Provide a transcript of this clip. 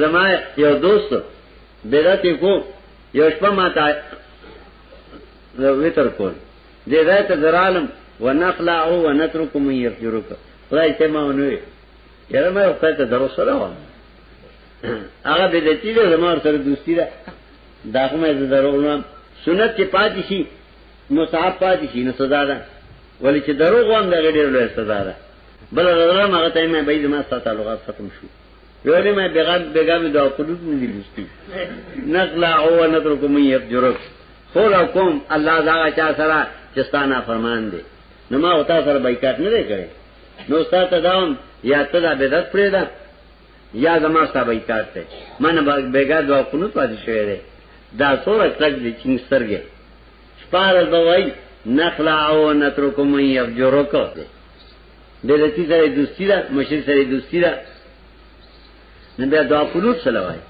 زما یو دوست بدعت کو یو شپه ما ته وتر کول دې راته درالم ونخلع ونترك من يفجرك خدای ته ما ونوي یاره ما وخت ته درو سره و هغه بدعتي له زما سره دوستی ده دا کومه درو سنت کې پاتې شي مصحف پاتې شي نو سزا ده ولی چې دروغ وان دا ډېر لوی سزا ده بل غره هغه ته مې به زما سره تعلقات ختم شو ویلې مې بیګام دا قدوت نه دي نقلا او نترک من یفجرک خور کوم الله دا چا سره چستانه فرمان دي نو ما او تاسو سره بایکاټ نه دی کړی نو تاسو داوم یا ته دا بدعت پرې ده یا زما سره بایکاټ ته من بیګا دا قنوت پاتې شوی دی دا څوره کلک دي چې سترګې شپارل بوي نخلا او نترک من یفجرک بدعتي سره دوستی ده مشرک سره دوستی ده نو بیا دعا قنوت سره وای